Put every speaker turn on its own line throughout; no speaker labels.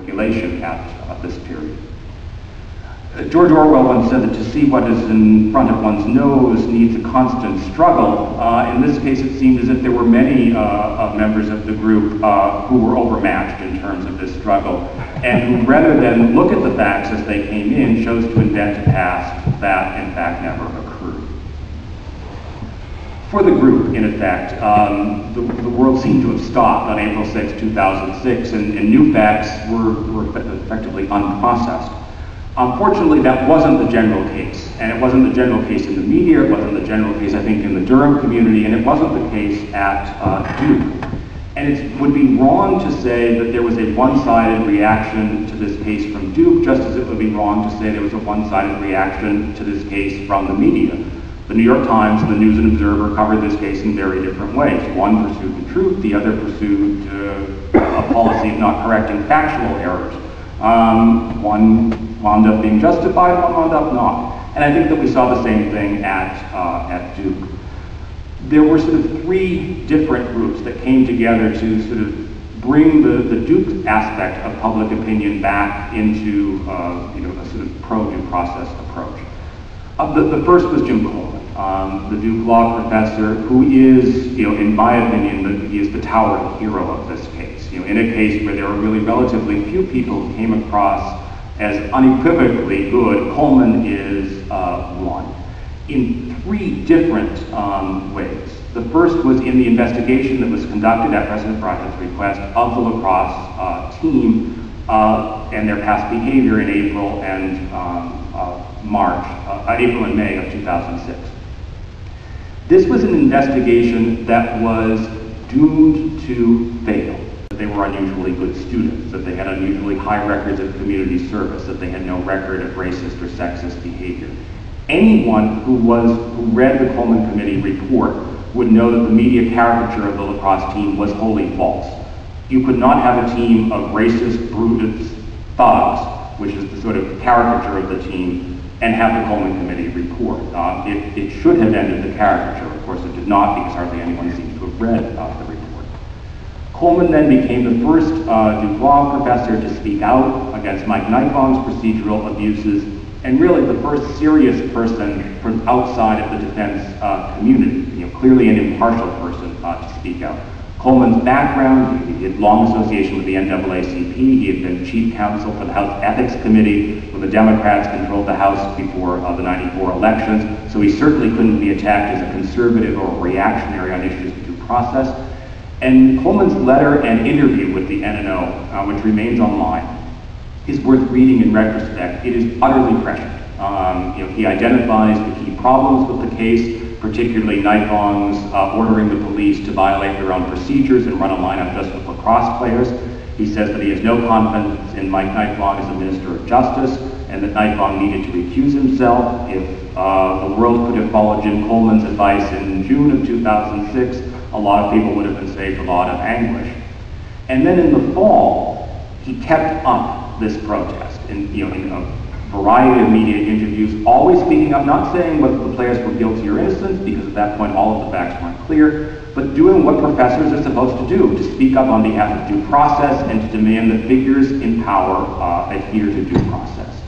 manipulation at this period. George Orwell once said that to see what is in front of one's nose needs a constant struggle. In this case, it seemed as if there were many members of the group who were overmatched in terms of this struggle, and who, rather than look at the facts as they came in, chose to invent a past that, in fact, never occurred. For the group, in effect, the world seemed to have stopped on April 6, 2006, and new facts were effectively unprocessed. Unfortunately, that wasn't the general case, and it wasn't the general case in the media, it wasn't the general case, I think, in the Durham community, and it wasn't the case at Duke. And it would be wrong to say that there was a one-sided reaction to this case from Duke, just as it would be wrong to say there was a one-sided reaction to this case from the media. The New York Times and the News and Observer covered this case in very different ways. One pursued the truth, the other pursued a policy of not correcting factual errors. One wound up being justified, one wound up not. And I think that we saw the same thing at Duke. There were sort of three different groups that came together to sort of bring the Duke aspect of public opinion back into a sort of pro-due process approach. The first was Jim Coleman, the Duke law professor, who is, in my opinion, he is the towering hero of this case. In a case where there were really relatively few people who came across as unequivocally good, Coleman is one. In three different ways. The first was in the investigation that was conducted at President Barack's request of the lacrosse team and their past behavior in April and April and May of 2006. This was an investigation that was doomed to fail. That they were unusually good students, that they had unusually high records of community service, that they had no record of racist or sexist behavior. Anyone who read the Coleman Committee report would know that the media caricature of the lacrosse team was wholly false. You could not have a team of racist, brutish thugs, which is the sort of caricature of the team, and have the Coleman Committee report. It should have ended the caricature. Of course, it did not, because hardly anyone seems to have read the report. Coleman then became the first Duke law professor to speak out against Mike Nightbong's procedural abuses, and really the first serious person from outside of the defense community, clearly an impartial person to speak out. Coleman's background, he had long association with the NAACP, he had been chief counsel for the House Ethics Committee when the Democrats controlled the House before the '94 elections, so he certainly couldn't be attacked as a conservative or reactionary on issues of due process. And Coleman's letter and interview with the NNO, which remains online, is worth reading in retrospect. It is utterly prescient. He identifies the key problems with the case, particularly Nightbong's ordering the police to violate their own procedures and run a lineup just with lacrosse players. He says that he has no confidence in Mike Nightbong as a minister of justice, and that Nightbong needed to recuse himself. If the world could have followed Jim Coleman's advice in June of 2006, a lot of people would have been saved a lot of anguish. And then in the fall, he kept up this protest in a variety of media interviews, always speaking up, not saying whether the players were guilty or innocent, because at that point all of the facts weren't clear, but doing what professors are supposed to do, to speak up on behalf of due process and to demand that figures in power adhere to due process.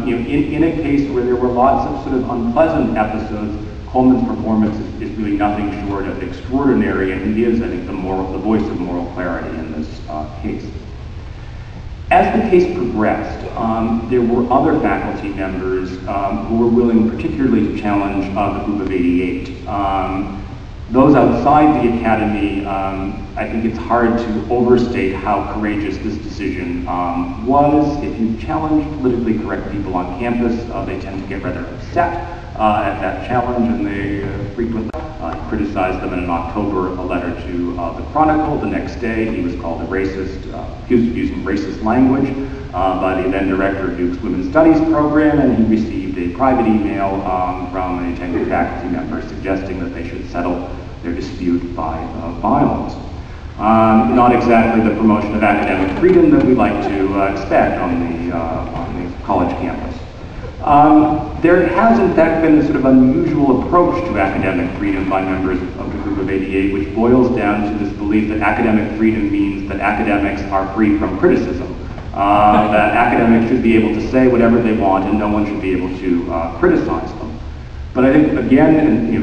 In a case where there were lots of sort of unpleasant episodes, Coleman's performance is really nothing short of extraordinary, and he is, I think, the voice of moral clarity in this case. As the case progressed, there were other faculty members who were willing particularly to challenge the group of 88. Those outside the academy, I think it's hard to overstate how courageous this decision was. If you challenge politically correct people on campus, they tend to get rather upset at that challenge, and they frequently criticized them in an October letter to the Chronicle. The next day, he was called a racist, accused of using racist language by the then director of Duke's Women's Studies program, and he received a private email from a tenured faculty member suggesting that they should settle their dispute by violence. Not exactly the promotion of academic freedom that we like to expect on the college campus. There has in fact been a sort of unusual approach to academic freedom by members of the group of 88, which boils down to this belief that academic freedom means that academics are free from criticism. that academics should be able to say whatever they want and no one should be able to criticize them. But I think, again,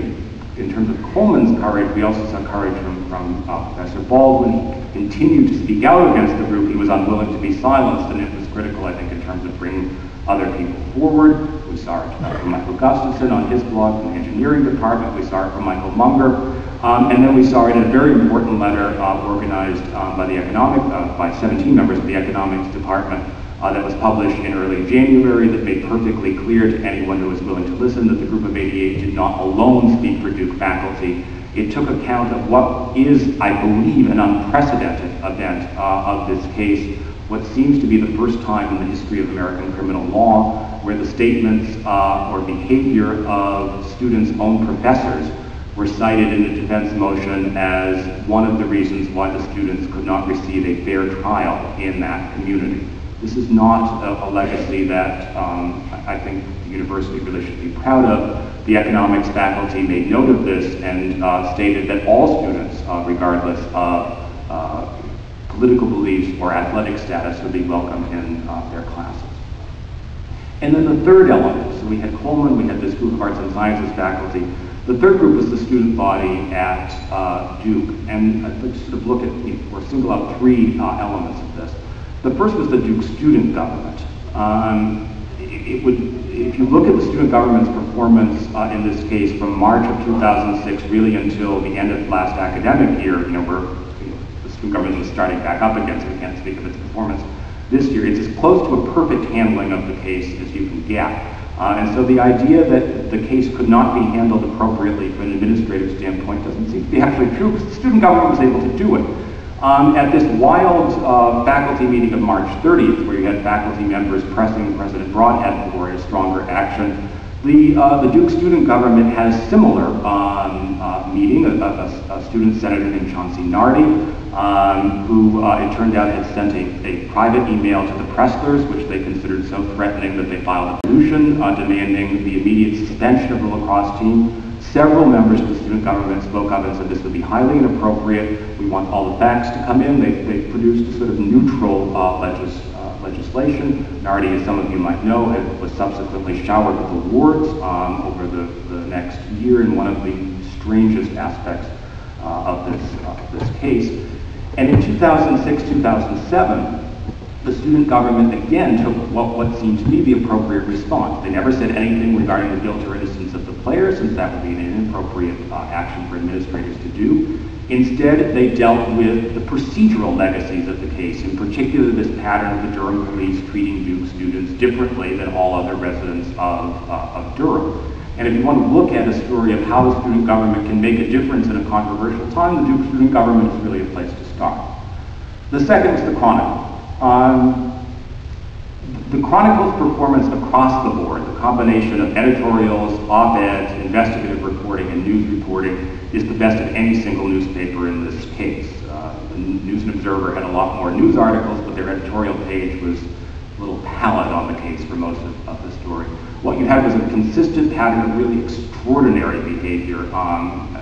in terms of Coleman's courage, we also saw courage from Professor Baldwin. He continued to speak out against the group. He was unwilling to be silenced, and it was critical, I think, in terms of bringing other people forward. We saw it from Michael Gustafson on his blog from the engineering department. We saw it from Michael Munger. And then we saw it in a very important letter organized by 17 members of the economics department that was published in early January that made perfectly clear to anyone who was willing to listen that the group of 88 did not alone speak for Duke faculty. It took account of what is, I believe, an unprecedented event of this case, what seems to be the first time in the history of American criminal law where the statements or behavior of students' own professors were cited in the defense motion as one of the reasons why the students could not receive a fair trial in that community. This is not a legacy that I think the university really should be proud of. The economics faculty made note of this and stated that all students, regardless of political beliefs or athletic status, would be welcome in their classes. And then the third element, so we had Coleman, we had the School of Arts and Sciences faculty. The third group was the student body at Duke, and I'd like to sort of look at, or single out three elements of this. The first was the Duke student government. If you look at the student government's performance in this case from March of 2006 really until the end of last academic year, where the student government is starting back up again, so we can't speak of its performance this year, it's as close to a perfect handling of the case as you can get. And so the idea that the case could not be handled appropriately from an administrative standpoint doesn't seem to be actually true, because the student government was able to do it. At this wild faculty meeting of March 30th, where you had faculty members pressing President Broadhead for a stronger action, the Duke student government had a similar meeting. A student senator named Chauncey Nardi, who it turned out had sent a private email to the Presslers, which they considered so threatening that they filed a resolution demanding the immediate suspension of the lacrosse team. Several members of the student government spoke up and said this would be highly inappropriate. We want all the facts to come in. They produced a sort of neutral legislation. Nardi, as some of you might know, was subsequently showered with awards over the next year in one of the strangest aspects of this case. And in 2006-2007, the student government again took what seemed to be the appropriate response. They never said anything regarding the guilt or innocence of the players, since that would be an inappropriate action for administrators to do. Instead, they dealt with the procedural legacies of the case, in particular this pattern of the Durham police treating Duke students differently than all other residents of Durham. And if you want to look at a story of how the student government can make a difference in a controversial time, the Duke student government is really a place to start. The second is the Chronicle. The Chronicle's performance across the board, the combination of editorials, op-eds, investigative reporting, and news reporting, is the best of any single newspaper in this case. The News and Observer had a lot more news articles, but their editorial page was a little pallid on the case for most of the story. What you had was a consistent pattern of really extraordinary behavior.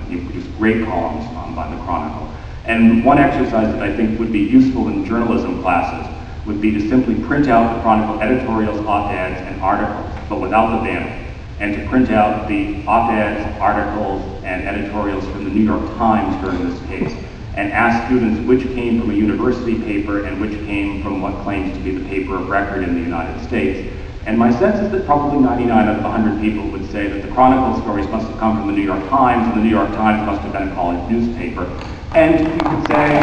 You produced great columns by the Chronicle. And one exercise that I think would be useful in journalism classes would be to simply print out the Chronicle editorials, op-eds, and articles, but without the banner, and to print out the op-eds, articles, and editorials from the New York Times during this case, and ask students which came from a university paper and which came from what claims to be the paper of record in the United States. And my sense is that probably 99 out of 100 people would say that the Chronicle stories must have come from the New York Times, and the New York Times must have been a college newspaper. And you could say,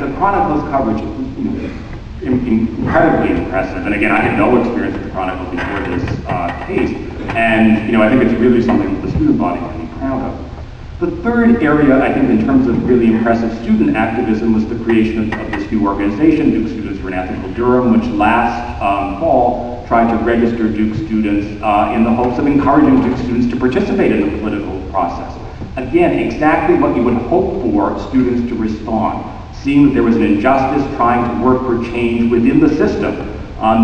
the Chronicle's coverage is incredibly impressive. And again, I had no experience with the Chronicle before this case. And I think it's really something that the student body can be proud of. The third area, I think, in terms of really impressive student activism was the creation of this new organization, Duke Students for an Ethical Durham, which last fall tried to register Duke students in the hopes of encouraging Duke students to participate in the political process. Again, exactly what you would hope for students to respond, seeing that there was an injustice, trying to work for change within the system.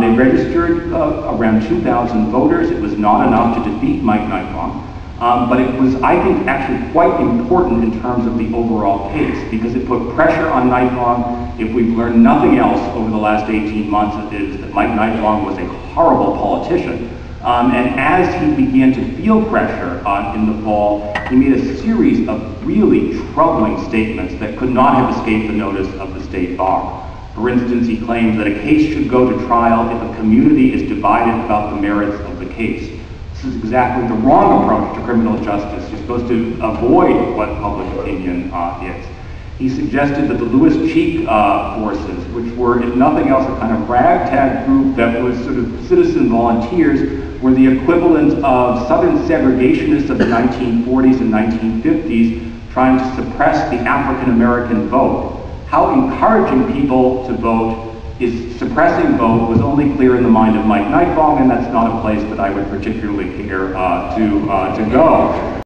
They registered around 2,000 voters. It was not enough to defeat Mike Nightbomb. But it was, I think, actually quite important in terms of the overall case, because it put pressure on Nightbong. If we've learned nothing else over the last 18 months, it is that Mike Nightbong was a horrible politician. And as he began to feel pressure in the fall, he made a series of really troubling statements that could not have escaped the notice of the state bar. For instance, he claimed that a case should go to trial if a community is divided about the merits of the case. This is exactly the wrong approach to criminal justice. You're supposed to avoid what public opinion is. He suggested that the Louis Cheek forces, which were, if nothing else, a kind of ragtag group that was sort of citizen volunteers, were the equivalent of Southern segregationists of the 1940s and 1950s trying to suppress the African American vote. How encouraging people to vote is suppressing vote was only clear in the mind of Mike Nightbong, and that's not a place that I would particularly care to go.